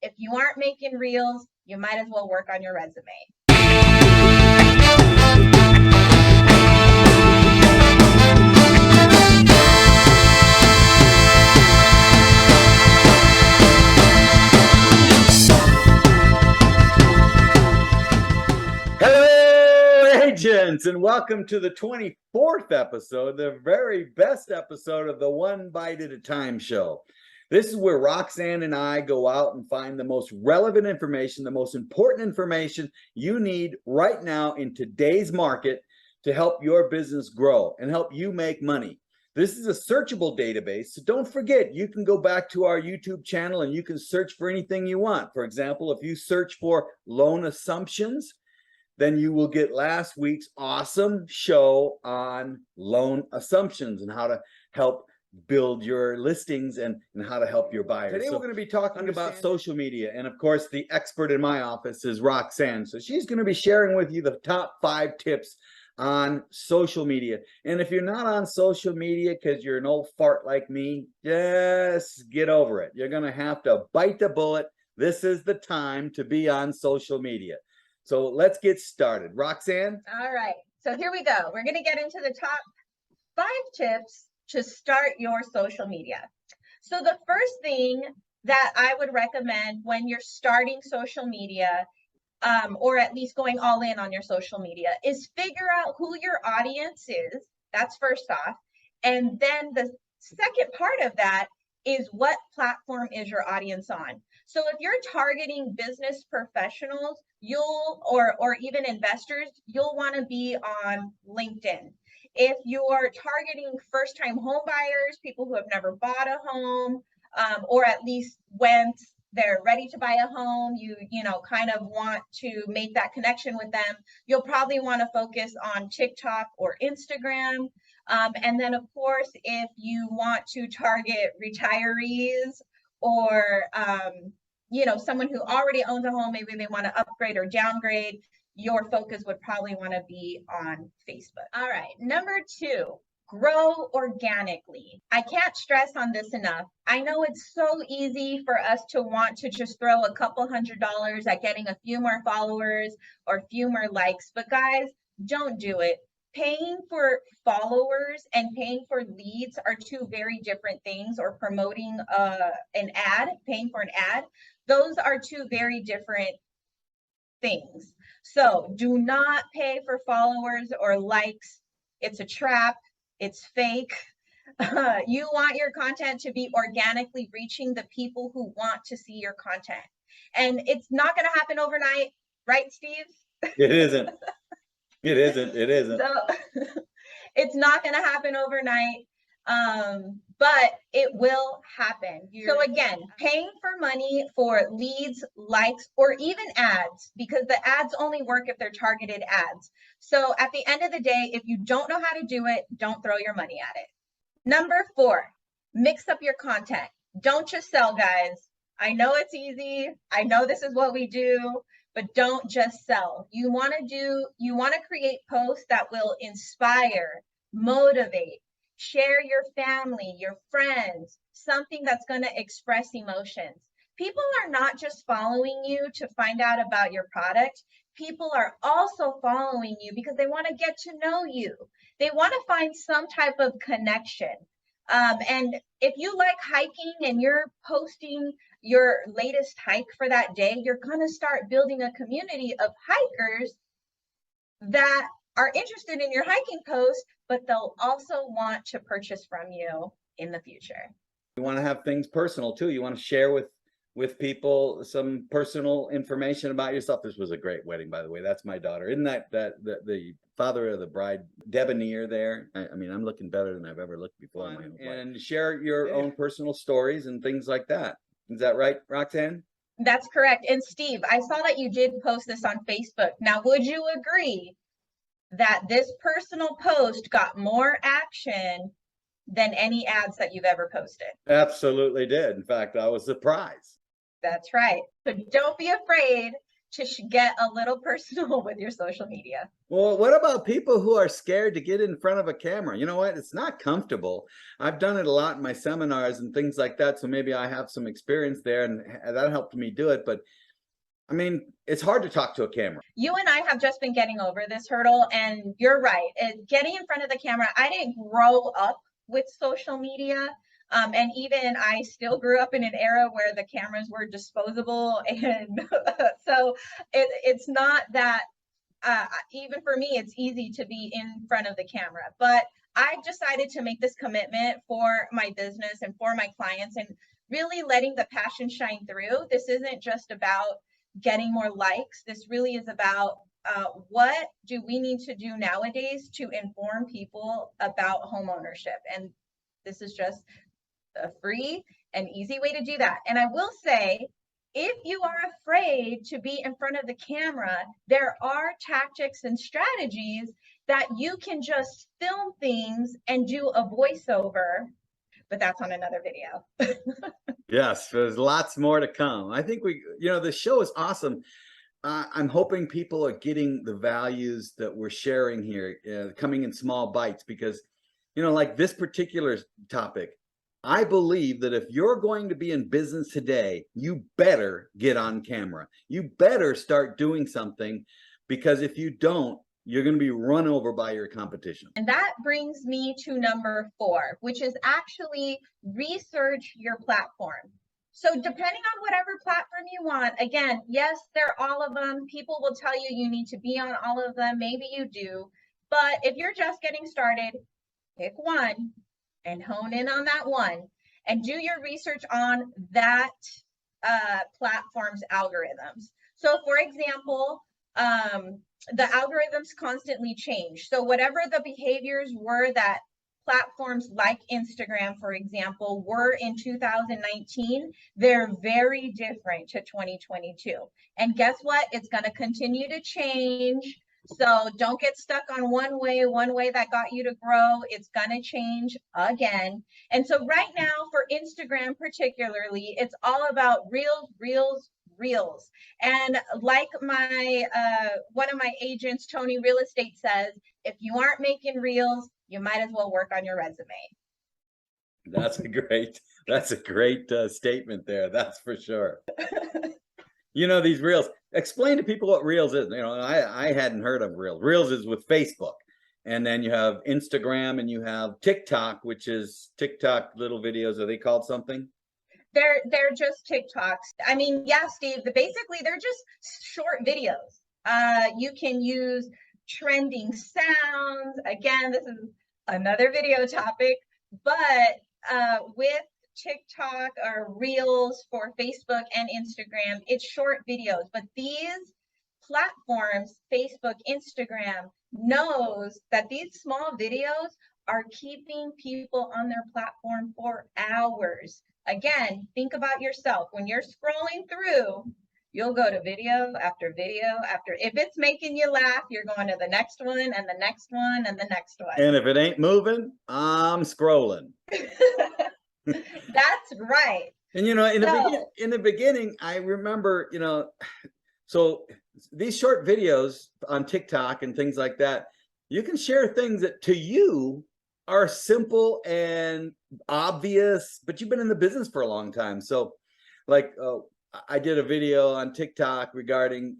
if you aren't making reels, you might as well work on your resume. Hello, agents, and welcome to the 24th episode, the very best episode of the One Bite at a Time show. This is where Roxanne and I go out and find the most relevant information, the most important information you need right now in today's market to help your business grow and help you make money. This is a searchable database, so don't forget, you can go back to our YouTube channel and you can search for anything you want. For example, if you search for loan assumptions, then you will get last week's awesome show on loan assumptions and how to help build your listings and how to help your buyers. Today we're going to be talking about social media. And of course, the expert in my office is Roxanne. So she's going to be sharing with you the top 5 tips on social media. And if you're not on social media because you're an old fart like me, just get over it. You're going to have to bite the bullet. This is the time to be on social media. So let's get started. Roxanne? All right. So here we go. We're going to get into the top 5 tips to start your social media. So the first thing that I would recommend when you're starting social media, or at least going all in on your social media, is figure out who your audience is. That's first off. And then the second part of that is what platform is your audience on. So if you're targeting business professionals, or even investors, you'll want to be on LinkedIn. If you're targeting first-time home buyers, people who have never bought a home, or at least when they're ready to buy a home, you kind of want to make that connection with them, you'll probably want to focus on TikTok or Instagram. And then, of course, if you want to target retirees or someone who already owns a home, maybe they want to upgrade or downgrade, your focus would probably want to be on Facebook. All right, number 2, grow organically. I can't stress on this enough. I know it's so easy for us to want to just throw a couple $100s at getting a few more followers or a few more likes, but guys, don't do it. Paying for followers and paying for leads are 2 very different things, or promoting an ad, paying for an ad. Those are 2 very different things. So do not pay for followers or likes. It's a trap. It's fake. You want your content to be organically reaching the people who want to see your content. And it's not going to happen overnight, right, Steve? It isn't. It isn't. So it's not going to happen overnight, but it will happen. So again, paying for money for leads, likes, or even ads, because the ads only work if they're targeted ads. So at the end of the day, if you don't know how to do it, don't throw your money at it. Number 4, mix up your content. Don't just sell, guys. I know it's easy. I know this is what we do. But don't just sell. You want to create posts that will inspire, motivate, share your family, your friends, something that's going to express emotions. People are not just following you to find out about your product. People are also following you because they want to get to know you. They want to find some type of connection. And if you like hiking and you're posting your latest hike for that day, you're going to start building a community of hikers that are interested in your hiking post, but they'll also want to purchase from you in the future. You want to have things personal too. You want to share with people some personal information about yourself. This was a great wedding, by the way. That's my daughter. Isn't that the father of the bride, debonair there? I mean, I'm looking better than I've ever looked before in my whole life. And share your own personal stories and things like that. Is that right, Roxanne? That's correct. And Steve, I saw that you did post this on Facebook. Now, would you agree that this personal post got more action than any ads that you've ever posted? Absolutely did. In fact, I was surprised. That's right. So don't be afraid to get a little personal with your social media. Well, what about people who are scared to get in front of a camera? You know what? It's not comfortable. I've done it a lot in my seminars and things like that, so maybe I have some experience there, and that helped me do it. But I mean, it's hard to talk to a camera. You and I have just been getting over this hurdle, and you're right. Getting in front of the camera, I didn't grow up with social media. And even I still grew up in an era where the cameras were disposable. And so it's not that, even for me, it's easy to be in front of the camera. But I've decided to make this commitment for my business and for my clients, and really letting the passion shine through. This isn't just about getting more likes. This really is about what do we need to do nowadays to inform people about home ownership. And this is just a free and easy way to do that. And I will say, if you are afraid to be in front of the camera, there are tactics and strategies that you can just film things and do a voiceover, but that's on another video. Yes, there's lots more to come. I think the show is awesome. I'm hoping people are getting the values that we're sharing here, coming in small bites, because, like this particular topic, I believe that if you're going to be in business today, you better get on camera. You better start doing something, because if you don't, you're going to be run over by your competition. And that brings me to number 4, which is actually research your platform. So depending on whatever platform you want, again, yes, they're all of them. People will tell you you need to be on all of them. Maybe you do. But if you're just getting started, pick one and hone in on that one and do your research on that platform's algorithms. So for example, the algorithms constantly change. So whatever the behaviors were that platforms like Instagram, for example, were in 2019, they're very different to 2022. And guess what? It's going to continue to change. So don't get stuck on one way that got you to grow. It's going to change again. And so right now for Instagram particularly, it's all about reels. And like my one of my agents, Tony Real Estate, says, if you aren't making reels, you might as well work on your resume. That's a great statement there. That's for sure. These reels, explain to people what reels is. I hadn't heard of reels. Reels is with Facebook. And then you have Instagram and you have TikTok, which is TikTok little videos. Are they called something? They're just TikToks. I mean, yeah, Steve, basically they're just short videos. You can use trending sounds. Again, this is another video topic, but with TikTok or Reels for Facebook and Instagram, it's short videos. But these platforms, Facebook, Instagram, knows that these small videos are keeping people on their platform for hours. Again, think about yourself. When you're scrolling through, you'll go to video after video after. If it's making you laugh, you're going to the next one and the next one and the next one. And if it ain't moving, I'm scrolling. That's right. And in the beginning, I remember, so these short videos on TikTok and things like that, you can share things that to you are simple and obvious, but you've been in the business for a long time. So like I did a video on TikTok regarding,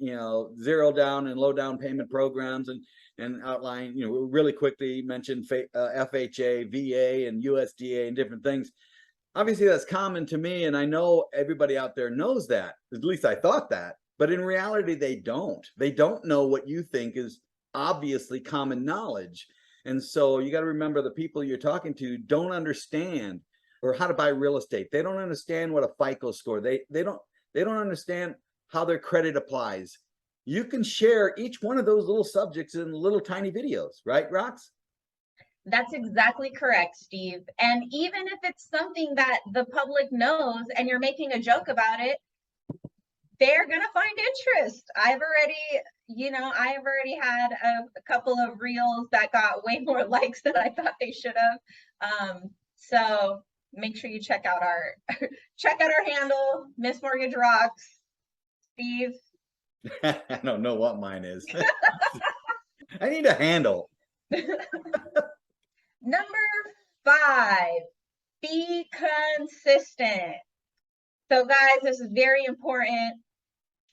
zero down and low down payment programs, and outline, really quickly mentioned FHA, VA, and USDA and different things. Obviously that's common to me, and I know everybody out there knows that. At least I thought that, but in reality they don't know what you think is obviously common knowledge. And so you got to remember, the people you're talking to don't understand or how to buy real estate. They don't understand what a FICO score. They don't understand how their credit applies. You can share each one of those little subjects in little tiny videos, right, Rox? That's exactly correct, Steve. And even if it's something that the public knows and you're making a joke about it, they're going to find interest. I've already had a couple of reels that got way more likes than I thought they should have. So make sure you check out our handle, Miss Mortgage Rocks. Steve, I don't know what mine is. I need a handle. Number 5, be consistent. So guys, this is very important.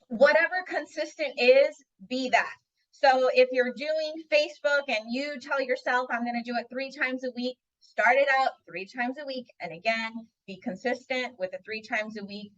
Whatever consistent is, be that. So if you're doing Facebook and you tell yourself, I'm going to do it 3 times a week, start it out 3 times a week. And again, be consistent with the 3 times a week.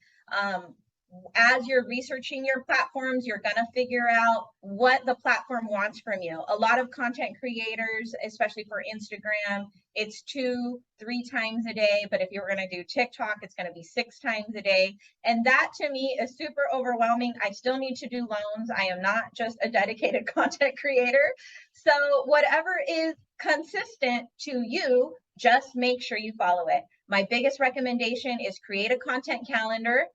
As you're researching your platforms, you're going to figure out what the platform wants from you. A lot of content creators, especially for Instagram, it's 2, 3 times a day. But if you're going to do TikTok, it's going to be 6 times a day. And that to me is super overwhelming. I still need to do loans. I am not just a dedicated content creator. So whatever is consistent to you, just make sure you follow it. My biggest recommendation is create a content calendar.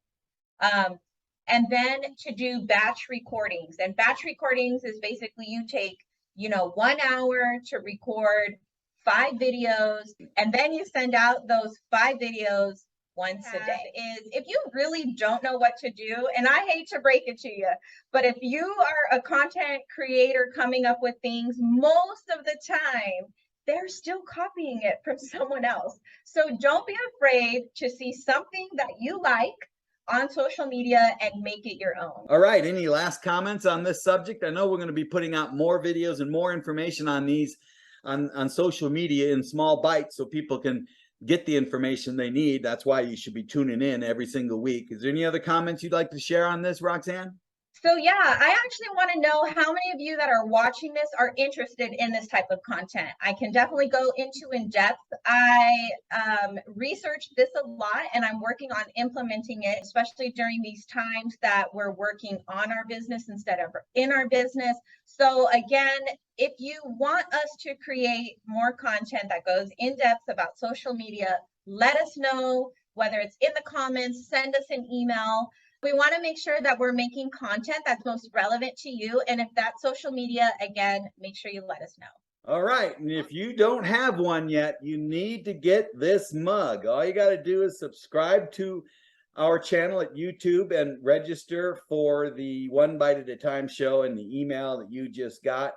And then to do batch recordings. And batch recordings is basically you take, 1 hour to record 5 videos, and then you send out those 5 videos once a day. Is if you really don't know what to do, and I hate to break it to you, but if you are a content creator coming up with things, most of the time, they're still copying it from someone else. So don't be afraid to see something that you like on social media and make it your own. All right. Any last comments on this subject? I know we're going to be putting out more videos and more information on these on social media in small bites so people can get the information they need. That's why you should be tuning in every single week. Is there any other comments you'd like to share on this, Roxanne? So yeah, I actually want to know how many of you that are watching this are interested in this type of content. I can definitely go into in depth. I researched this a lot and I'm working on implementing it, especially during these times that we're working on our business instead of in our business. So again, if you want us to create more content that goes in depth about social media, let us know, whether it's in the comments, send us an email. We want to make sure that we're making content that's most relevant to you. And if that's social media, again, make sure you let us know. All right. And if you don't have one yet, you need to get this mug. All you got to do is subscribe to our channel at YouTube and register for the One Bite at a Time show and the email that you just got.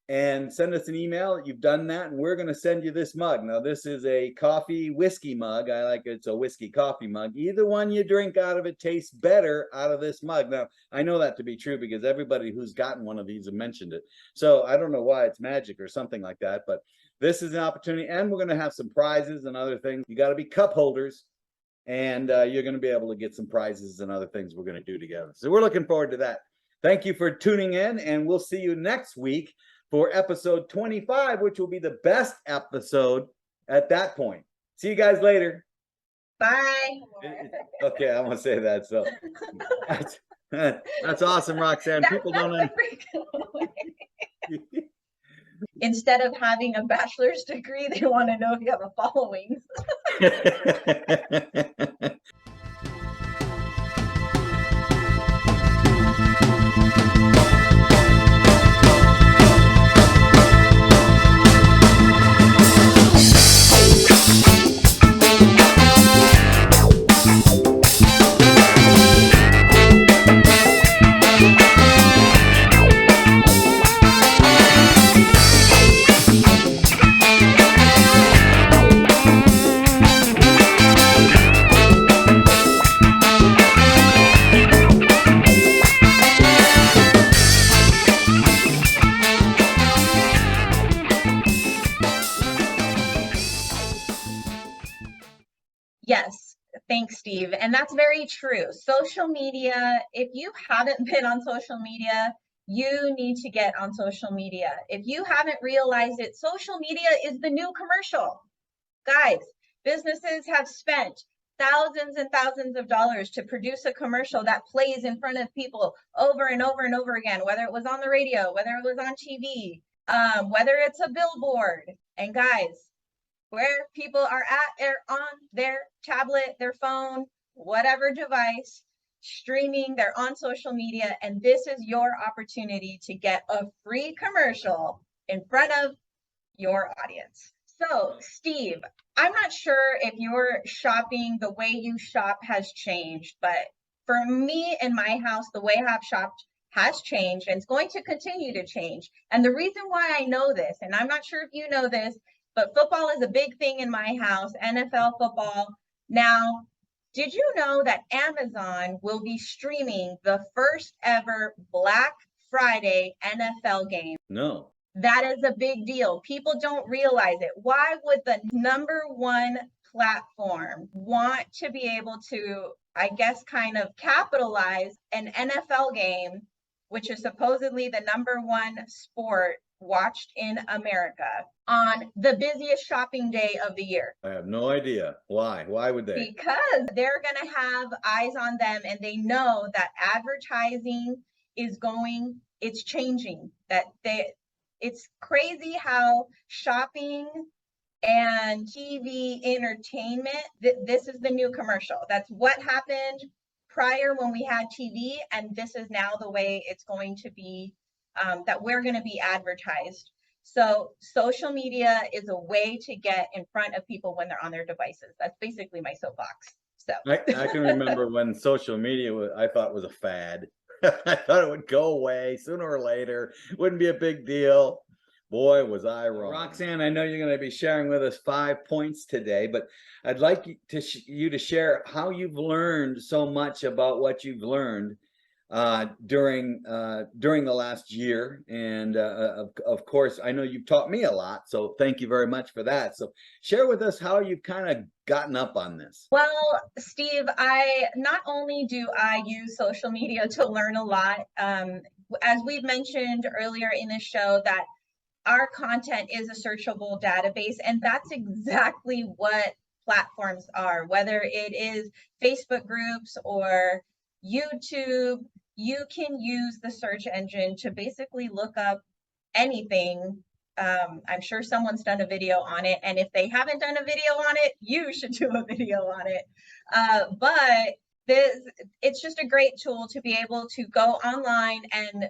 And send us an email that you've done that, and we're going to send you this mug. Now, this is a coffee whiskey mug. I like it. It's a whiskey coffee mug. Either one you drink out of it tastes better out of this mug. Now, I know that to be true because everybody who's gotten one of these have mentioned it. So I don't know why it's magic or something like that, but this is an opportunity, and we're going to have some prizes and other things. You got to be cup holders, and you're going to be able to get some prizes and other things we're going to do together. So we're looking forward to that. Thank you for tuning in, and we'll see you next week for episode 25, which will be the best episode at that point. See you guys later. Bye. Okay, I want to say that. So that's awesome, Roxanne. People don't. Instead of having a bachelor's degree, they want to know if you have a following. Yes, thanks, Steve. And that's very true. Social media, if you haven't been on social media, you need to get on social media. If you haven't realized it, social media is the new commercial. Guys, businesses have spent thousands and thousands of dollars to produce a commercial that plays in front of people over and over and over again, whether it was on the radio, whether it was on TV, whether it's a billboard. And guys, where people are at, they're on their tablet, their phone, whatever device, streaming, they're on social media, and this is your opportunity to get a free commercial in front of your audience. So, Steve, I'm not sure if your shopping, the way you shop has changed, but for me in my house, the way I've shopped has changed and it's going to continue to change. And the reason why I know this, and I'm not sure if you know this, but football is a big thing in my house, NFL football. Now, did you know that Amazon will be streaming the first ever Black Friday NFL game? No. That is a big deal. People don't realize it. Why would the number one platform want to be able to, I guess, kind of capitalize an NFL game, which is supposedly the number one sport watched in America, on the busiest shopping day of the year? I have no idea. Why? Why would they? Because they're going to have eyes on them, and they know that advertising is it's changing. It's crazy how shopping and TV entertainment, this is the new commercial. That's what happened prior when we had TV, and this is now the way it's going to be, that we're going to be advertised. So social media is a way to get in front of people when they're on their devices. That's basically my soapbox. So I can remember when social media I thought was a fad. I thought it would go away sooner or later. Wouldn't be a big deal. Boy, was I wrong. Roxanne, I know you're going to be sharing with us 5 points today, but I'd like you to share how you've learned so much about what you've learned during the last year. And of course, I know you've taught me a lot, so thank you very much for that. So share with us how you've kind of gotten up on this. Well, Steve, not only do I use social media to learn a lot, as we've mentioned earlier in this show, that our content is a searchable database, and that's exactly what platforms are. Whether it is Facebook groups or YouTube, you can use the search engine to basically look up anything. I'm sure someone's done a video on it, and if they haven't done a video on it, you should do a video on it. But it's just a great tool to be able to go online, and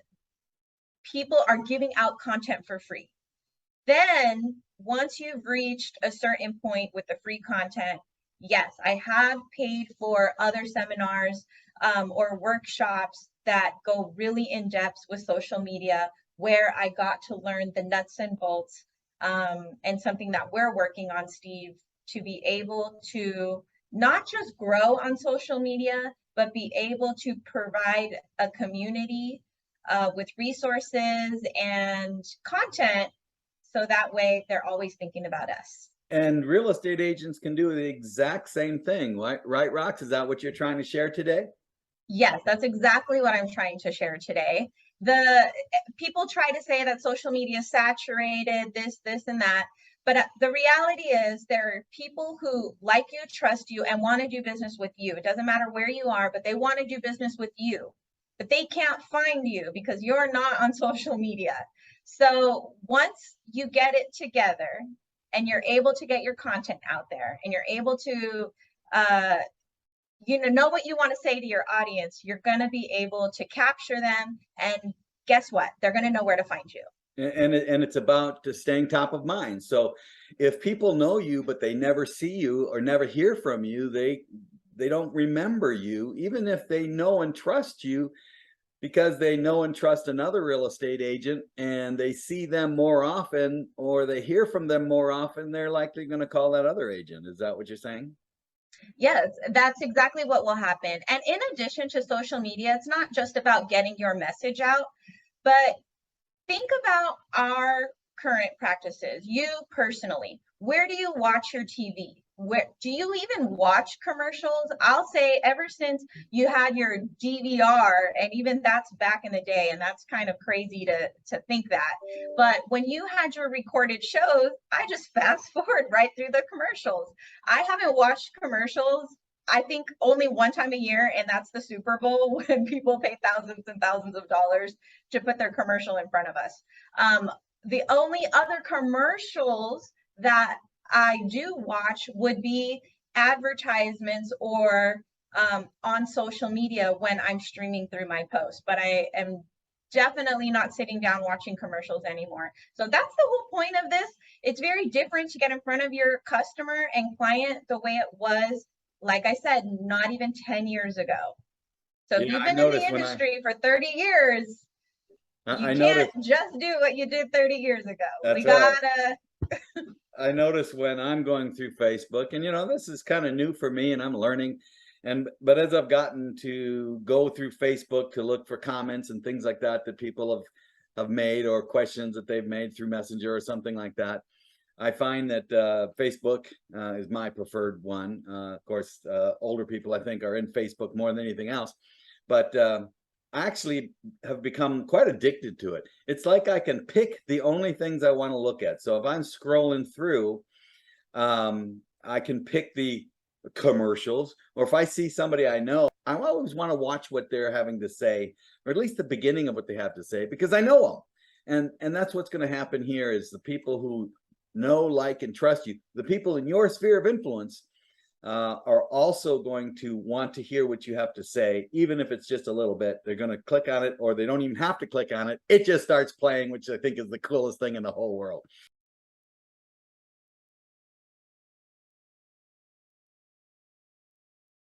people are giving out content for free. Then once you've reached a certain point with the free content, yes, I have paid for other seminars or workshops that go really in depth with social media, where I got to learn the nuts and bolts, and something that we're working on, Steve, to be able to not just grow on social media, but be able to provide a community with resources and content, so that way they're always thinking about us. And real estate agents can do the exact same thing, right, Rox? Is that what you're trying to share today? Yes, that's exactly what I'm trying to share today. The people try to say that social media is saturated, this, and that. But the reality is, there are people who like you, trust you, and want to do business with you. It doesn't matter where you are, but they want to do business with you. But they can't find you because you're not on social media. So once you get it together and you're able to get your content out there, and you're able to know what you want to say to your audience, you're going to be able to capture them, and guess what? They're going to know where to find you. And it's about staying top of mind. So if people know you but they never see you or never hear from you, they don't remember you, even if they know and trust you, because they know and trust another real estate agent and they see them more often, or they hear from them more often, they're likely going to call that other agent. Is that what you're saying? Yes, that's exactly what will happen. And in addition to social media, it's not just about getting your message out, but think about our current practices. You personally, where do you watch your TV? Where do you even watch commercials? I'll say ever since you had your DVR, and even that's back in the day, and that's kind of crazy to think that. But when you had your recorded shows, I just fast forward right through the commercials. I haven't watched commercials, I think, only one time a year, and that's the Super Bowl, when people pay thousands and thousands of dollars to put their commercial in front of us. The only other commercials that I do watch would be advertisements or on social media when I'm streaming through my posts, but I am definitely not sitting down watching commercials anymore. So that's the whole point of this. It's very different to get in front of your customer and client the way it was, like I said, not even 10 years ago. So if Yeah, you've I been in the noticed when industry for 30 years, you I can't noticed just do what you did 30 years ago. We that's right. gotta, I notice when I'm going through Facebook, and this is kind of new for me and I'm learning. But as I've gotten to go through Facebook to look for comments and things like that that people have made, or questions that they've made through Messenger or something like that, I find that Facebook is my preferred one. Of course, older people I think are in Facebook more than anything else, but I actually have become quite addicted to it. It's like I can pick the only things I want to look at. So if I'm scrolling through, I can pick the commercials, or if I see somebody I know, I always want to watch what they're having to say, or at least the beginning of what they have to say, because I know them. And that's what's going to happen here is the people who know, like, and trust you, the people in your sphere of influence, are also going to want to hear what you have to say, even if it's just a little bit. They're going to click on it, or they don't even have to click on it. It just starts playing, which I think is the coolest thing in the whole world.